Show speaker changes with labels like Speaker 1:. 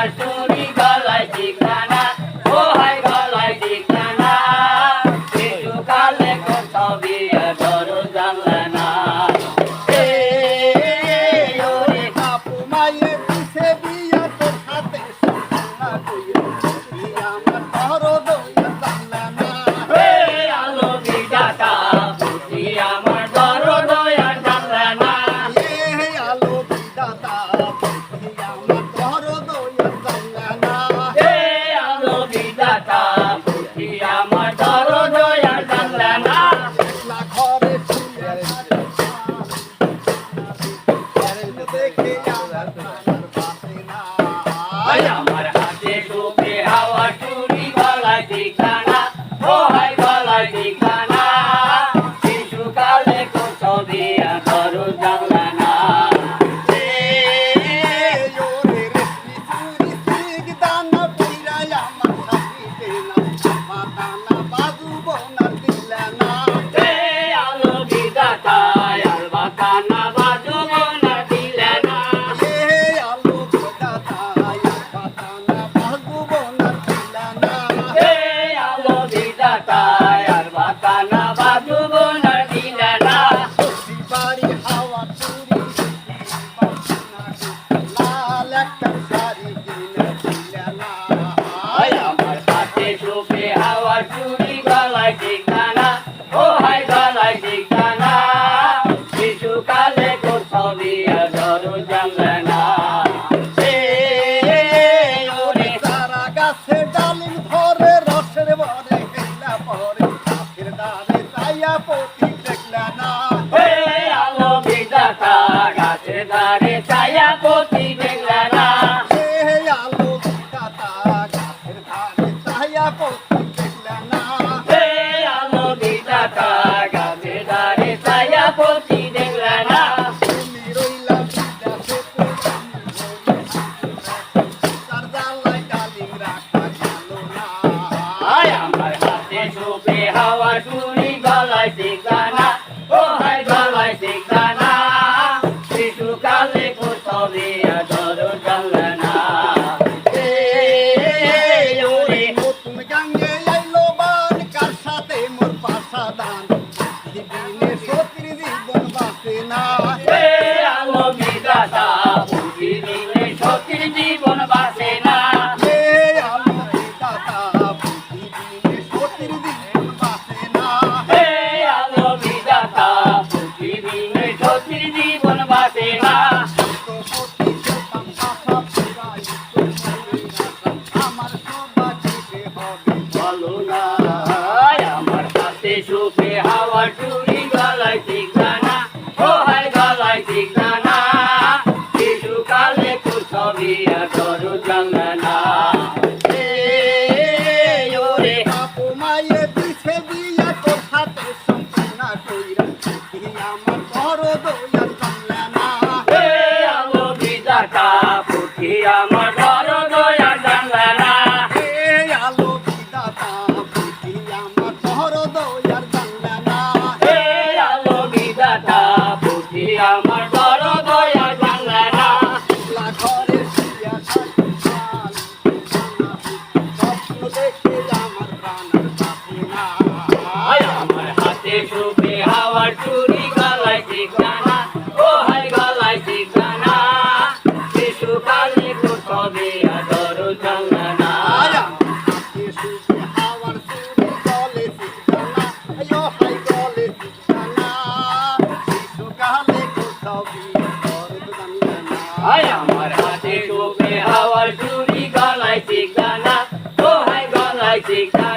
Speaker 1: হাওয়ার চুরি গলায় ঠিকানা ও হাই গলায় ঠিকানা শিশুকালে কোথাও বিয়ে ধরো জানলে না
Speaker 2: বাপু মায়ের দিছে বিয়া তোর হাতে সোনা কইরা আমার ধরো দইয়া জানলা না
Speaker 1: আলো বিধাতা বুঝি আমার ধরো দয়া জানলে না
Speaker 2: আলো বিধাতা বুঝি আমার ধরো দইয়া জানলা না
Speaker 1: আলো বিধাতা বুঝি আমার ধরো দয়া জানলে না
Speaker 2: না ঘরে শুয়ে দেখে আমার প্রাণ বাঁচে না
Speaker 1: আমার হাতে ডুবে হাওয়া চুরি গলায় ঠিকানা ও হাই গলায় ঠিকানা শিশুকালে কোথাও বিয়া ধরো জানলে না আলো বিধাতা আর বাতানা বাজব না দিলে না আলো বিধাতা আর বাতানা বাজব না দিলে না আমার হাতে ডুবে হাওয়া চুরি গলায় ঠিকানা ও হাই গলায় ঠিকানা শিশুকালে কোথাও বিয়া ধরো জানলে না ওরে
Speaker 2: সারা গাছে ডালিম ভরে রসের ভরে খেলা পরে গাছের ডালে ছায়া পতি দেখলা না
Speaker 1: আলো বিধাতা গাছে ধারে ছায়া পতি দেখলে না
Speaker 2: আলো বিধাতা গাছের ধারে ছায়া পতি দেখলা না
Speaker 1: আলো বিধাতা গাছে ধারে ছায়া পতি দেখলে না
Speaker 2: তুমি রইলা বিদেশে তার জানলায় ডালিম রাখা গেল না
Speaker 1: আমার হাতে ডুবে হাওয়া চুরি গলায় ঠিকানা ও হাই গলায় ঠিকানা শিশুকালে কোথাও বিয়া ধরো জানলে না ওরে
Speaker 2: নতুন গাঙ্গে আইলো বান কার সাথে মোর পাশা দান দিনে সতীর জীবন বাঁচে না
Speaker 1: আলো বিধাতা বুঝি দিলে সতীর জীবন বাঁচে না
Speaker 2: আলো বিধাতা বুঝি দিনে সতীর জীবন বাঁচে না
Speaker 1: আলো বিধাতা বুঝি দিলে সতীর জীবন বাঁচে না
Speaker 2: আমার সৌভাগ্যে হবে
Speaker 1: বলো না আমার হাতে সুখে হাওয়া চুরি গলায় ঠিকানা ও হাই গলায় ঠিকানা শিশুকালে কোথাও বিয়া ধরো জানলে না ওরে
Speaker 2: বাপু মায়ের দিছে বিয়া তোর হাতে সম্পূর্ণ কইরা আমার বড় দয়া জানলা না
Speaker 1: আলো বিধাতা পুথি আমার ধরো দয়া জানলে না
Speaker 2: আলো বিধাতা বুঝি আমার বড় দয়া জানলা না
Speaker 1: আলো বিধাতা পুথি আমার ধরো দয়া জানলে না
Speaker 2: ঘরে শুয়া থাকি স্বপ্ন দেখে আমার প্রাণ বাঁচে না
Speaker 1: আমার হাতে সুখে হাওয়ার চুরি গলায় ঠিকানা ও হাই গলায় ঠিকানা শিশুকালে কোথাও বিয়া ধরো জানলে না
Speaker 2: হাতে শুয়ে হাওয়ার চুরি গলে ঠিকানা আয়ো হাই গলে ঠিকানা শিশুকালে কোথাও বিয়ে করে জানলা না
Speaker 1: আমার হাতে সুখে হাওয়ার চুরি গলায় ঠিকানা ও হাই গলায় ঠিকানা